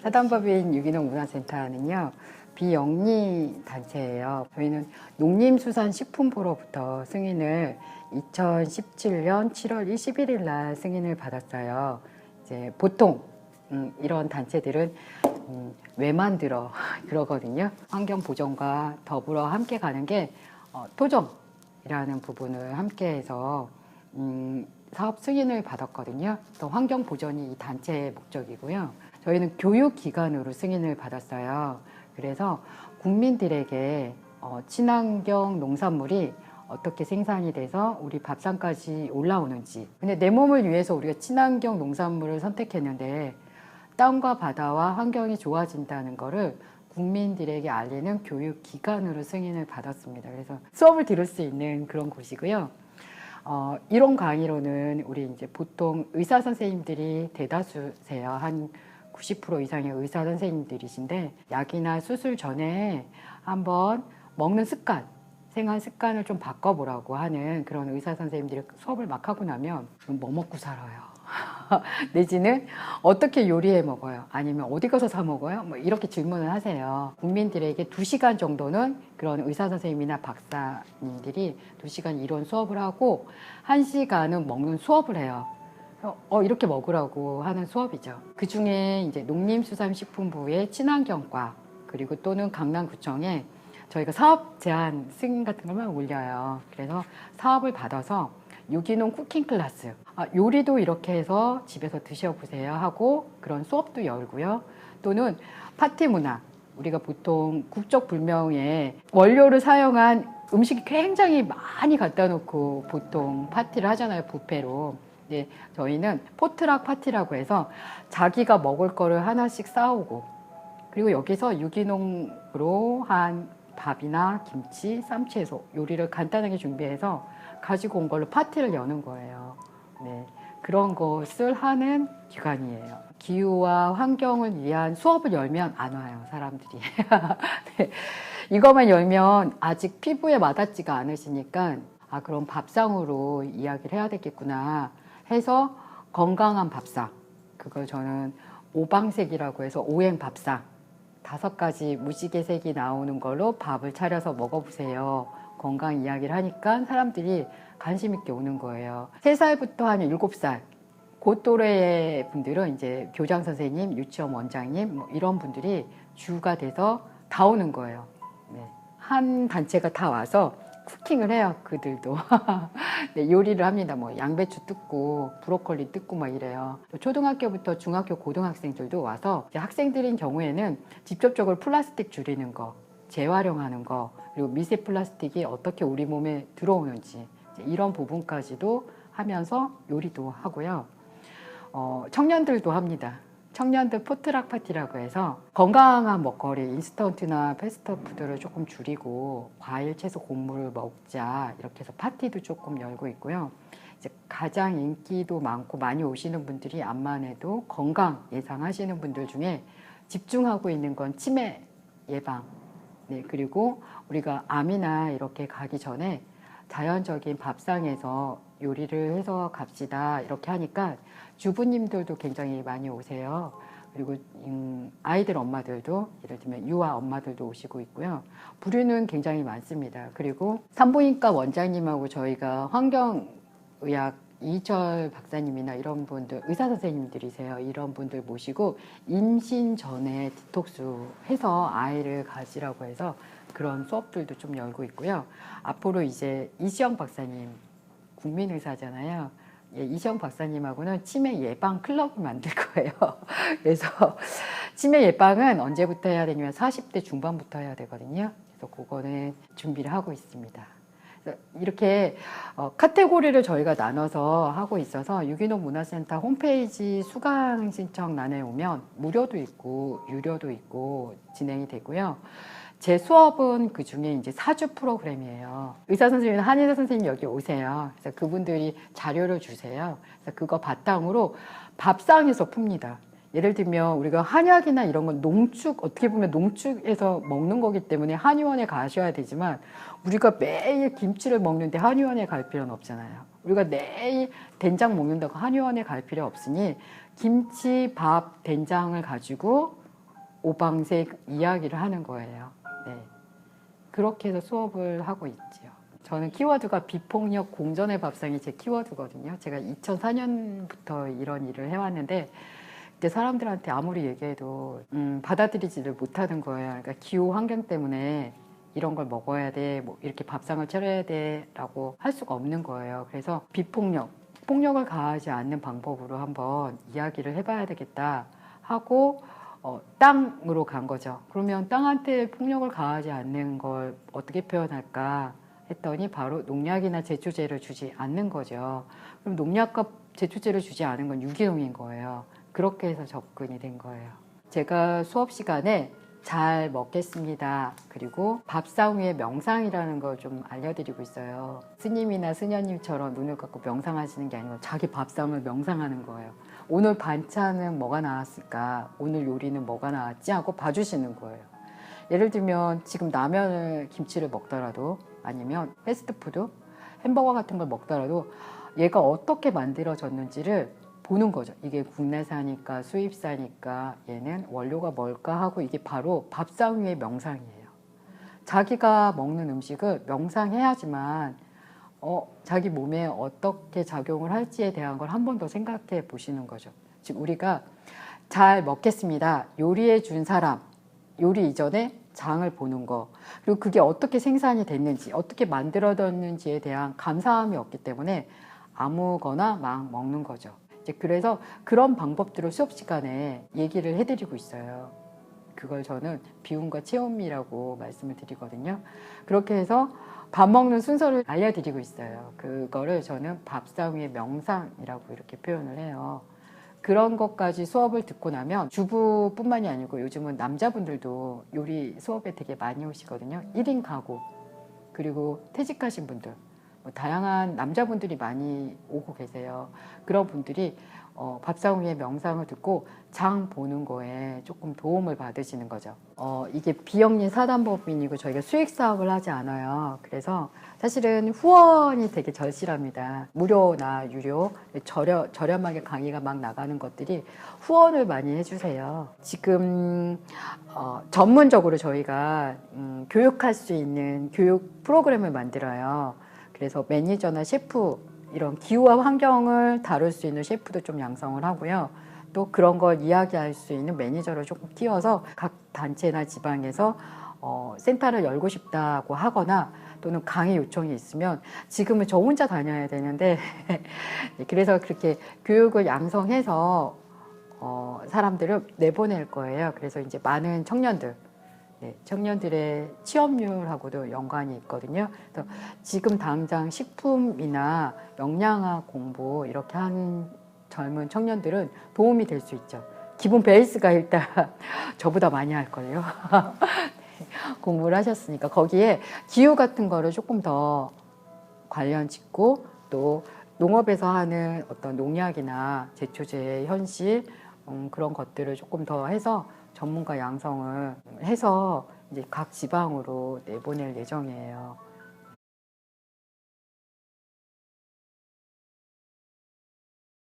사단법인 유기농 문화센터는요, 비영리 단체예요. 저희는 농림수산식품부로부터 승인을 2017년 7월 21일 날 승인을 받았어요. 이제 보통 이런 단체들은 왜 만들어 그러거든요. 환경 보전과 더불어 함께 가는 게 토종이라는 부분을 함께해서 사업 승인을 받았거든요. 또 환경 보전이 이 단체의 목적이고요. 저희는 교육기관으로 승인을 받았어요. 그래서 국민들에게 친환경 농산물이 어떻게 생산이 돼서 우리 밥상까지 올라오는지. 근데 내 몸을 위해서 우리가 친환경 농산물을 선택했는데 땅과 바다와 환경이 좋아진다는 거를 국민들에게 알리는 교육기관으로 승인을 받았습니다. 그래서 수업을 들을 수 있는 그런 곳이고요. 이론 강의로는 우리 이제 보통 의사 선생님들이 대다수세요. 한 90% 이상의 의사 선생님들이신데 약이나 수술 전에 한번 먹는 습관, 생활 습관을 좀 바꿔보라고 하는 그런 의사 선생님들이 수업을 막 하고 나면 뭐 먹고 살아요. 내지는 어떻게 요리해 먹어요? 아니면 어디 가서 사 먹어요? 뭐 이렇게 질문을 하세요. 국민들에게 2시간 정도는 그런 의사 선생님이나 박사님들이 2시간 이론 수업을 하고 1시간은 먹는 수업을 해요. 이렇게 먹으라고 하는 수업이죠. 그 중에 이제 농림수산식품부의 친환경과 그리고 또는 강남구청에 저희가 사업 제안 승인 같은 걸만 올려요. 그래서 사업을 받아서 유기농 쿠킹 클래스, 요리도 이렇게 해서 집에서 드셔보세요 하고 그런 수업도 열고요. 또는 파티 문화, 우리가 보통 국적불명의 원료를 사용한 음식이 굉장히 많이 갖다 놓고 보통 파티를 하잖아요, 뷔페로. 네, 저희는 포트락 파티라고 해서 자기가 먹을 거를 하나씩 싸오고 그리고 여기서 유기농으로 한 밥이나 김치, 쌈채소 요리를 간단하게 준비해서 가지고 온 걸로 파티를 여는 거예요. 네, 그런 것을 하는 기관이에요. 기후와 환경을 위한 수업을 열면 안 와요, 사람들이. 네, 이것만 열면 아직 피부에 와닿지가 않으시니까 그럼 밥상으로 이야기를 해야 되겠구나 해서 건강한 밥상, 그걸 저는 오방색이라고 해서 오행 밥상 5가지 무지개색이 나오는 걸로 밥을 차려서 먹어보세요. 건강 이야기를 하니까 사람들이 관심 있게 오는 거예요. 3살부터 한 7살 그 또래의 분들은 이제 교장 선생님, 유치원 원장님 뭐 이런 분들이 주가 돼서 다 오는 거예요. 네. 한 단체가 다 와서 쿠킹을 해요. 그들도 네, 요리를 합니다. 뭐 양배추 뜯고 브로콜리 뜯고 막 이래요. 초등학교부터 중학교 고등학생들도 와서 이제 학생들인 경우에는 직접적으로 플라스틱 줄이는 거, 재활용하는 거, 그리고 미세 플라스틱이 어떻게 우리 몸에 들어오는지 이런 부분까지도 하면서 요리도 하고요. 청년들도 합니다. 청년들 포트락 파티라고 해서 건강한 먹거리, 인스턴트나 패스트푸드를 조금 줄이고 과일, 채소, 곡물을 먹자 이렇게 해서 파티도 조금 열고 있고요. 이제 가장 인기도 많고 많이 오시는 분들이 암만 해도 건강 예상하시는 분들 중에 집중하고 있는 건 치매 예방. 네, 그리고 우리가 암이나 이렇게 가기 전에 자연적인 밥상에서 요리를 해서 갑시다 이렇게 하니까 주부님들도 굉장히 많이 오세요. 그리고 아이들 엄마들도 예를 들면 유아 엄마들도 오시고 있고요. 부류는 굉장히 많습니다. 그리고 산부인과 원장님하고 저희가 환경의학 이철 박사님이나 이런 분들, 의사 선생님들이세요. 이런 분들 모시고 임신 전에 디톡스 해서 아이를 가지라고 해서 그런 수업들도 좀 열고 있고요. 앞으로 이제 이시영 박사님, 국민의사잖아요. 예, 이시영 박사님하고는 치매 예방 클럽을 만들 거예요. 그래서 치매 예방은 언제부터 해야 되냐면 40대 중반부터 해야 되거든요. 그래서 그거는 준비를 하고 있습니다. 이렇게 카테고리를 저희가 나눠서 하고 있어서 유기농 문화센터 홈페이지 수강 신청란에 오면 무료도 있고 유료도 있고 진행이 되고요. 제 수업은 그 중에 이제 4주 프로그램이에요. 의사 선생님, 한의사 선생님 여기 오세요. 그래서 그분들이 자료를 주세요. 그래서 그거 바탕으로 밥상에서 풉니다. 예를 들면 우리가 한약이나 이런 건 농축, 어떻게 보면 농축에서 먹는 거기 때문에 한의원에 가셔야 되지만 우리가 매일 김치를 먹는데 한의원에 갈 필요는 없잖아요. 우리가 매일 된장 먹는다고 한의원에 갈 필요 없으니 김치, 밥, 된장을 가지고 오방색 이야기를 하는 거예요. 네. 그렇게 해서 수업을 하고 있지요. 저는 키워드가 비폭력 공존의 밥상이 제 키워드거든요. 제가 2004년부터 이런 일을 해왔는데 그때 사람들한테 아무리 얘기해도 받아들이지를 못하는 거예요. 그러니까 기후 환경 때문에 이런 걸 먹어야 돼, 뭐 이렇게 밥상을 차려야 돼라고 할 수가 없는 거예요. 그래서 비폭력, 폭력을 가하지 않는 방법으로 한번 이야기를 해봐야 되겠다 하고 땅으로 간 거죠. 그러면 땅한테 폭력을 가하지 않는 걸 어떻게 표현할까 했더니 바로 농약이나 제초제를 주지 않는 거죠. 그럼 농약과 제초제를 주지 않은 건 유기농인 거예요. 그렇게 해서 접근이 된 거예요. 제가 수업 시간에 잘 먹겠습니다. 그리고 밥상 위에 명상이라는 걸 좀 알려드리고 있어요. 스님이나 스녀님처럼 눈을 감고 명상하시는 게 아니고 자기 밥상을 명상하는 거예요. 오늘 반찬은 뭐가 나왔을까? 오늘 요리는 뭐가 나왔지? 하고 봐주시는 거예요. 예를 들면 지금 라면을 김치를 먹더라도 아니면 패스트푸드 햄버거 같은 걸 먹더라도 얘가 어떻게 만들어졌는지를 보는 거죠. 이게 국내산이니까 수입산이니까 얘는 원료가 뭘까 하고 이게 바로 밥상 위의 명상이에요. 자기가 먹는 음식을 명상해야지만 자기 몸에 어떻게 작용을 할지에 대한 걸 한 번 더 생각해 보시는 거죠. 즉 우리가 잘 먹겠습니다. 요리해 준 사람, 요리 이전에 장을 보는 거, 그리고 그게 어떻게 생산이 됐는지, 어떻게 만들어졌는지에 대한 감사함이 없기 때문에 아무거나 막 먹는 거죠. 그래서 그런 방법들을 수업 시간에 얘기를 해드리고 있어요. 그걸 저는 비움과 체험이라고 말씀을 드리거든요. 그렇게 해서 밥 먹는 순서를 알려드리고 있어요. 그거를 저는 밥상 위의 명상이라고 이렇게 표현을 해요. 그런 것까지 수업을 듣고 나면 주부뿐만이 아니고 요즘은 남자분들도 요리 수업에 되게 많이 오시거든요. 1인 가구, 그리고 퇴직하신 분들, 다양한 남자분들이 많이 오고 계세요. 그런 분들이 밥상 위의 명상을 듣고 장 보는 거에 조금 도움을 받으시는 거죠. 이게 비영리 사단법인이고 저희가 수익 사업을 하지 않아요. 그래서 사실은 후원이 되게 절실합니다. 무료나 유료, 저렴하게 강의가 막 나가는 것들이 후원을 많이 해주세요. 지금 전문적으로 저희가 교육할 수 있는 교육 프로그램을 만들어요. 그래서 매니저나 셰프, 이런 기후와 환경을 다룰 수 있는 셰프도 좀 양성을 하고요. 또 그런 걸 이야기할 수 있는 매니저를 조금 키워서 각 단체나 지방에서 센터를 열고 싶다고 하거나 또는 강의 요청이 있으면 지금은 저 혼자 다녀야 되는데 그래서 그렇게 교육을 양성해서 사람들을 내보낼 거예요. 그래서 이제 많은 청년들의 취업률하고도 연관이 있거든요. 그래서 지금 당장 식품이나 영양학 공부 이렇게 하는 젊은 청년들은 도움이 될 수 있죠. 기본 베이스가 일단 저보다 많이 할걸요. 공부를 하셨으니까 거기에 기후 같은 거를 조금 더 관련 짓고 또 농업에서 하는 어떤 농약이나 제초제의 현실 그런 것들을 조금 더 해서 전문가 양성을 해서 이제 각 지방으로 내보낼 예정이에요.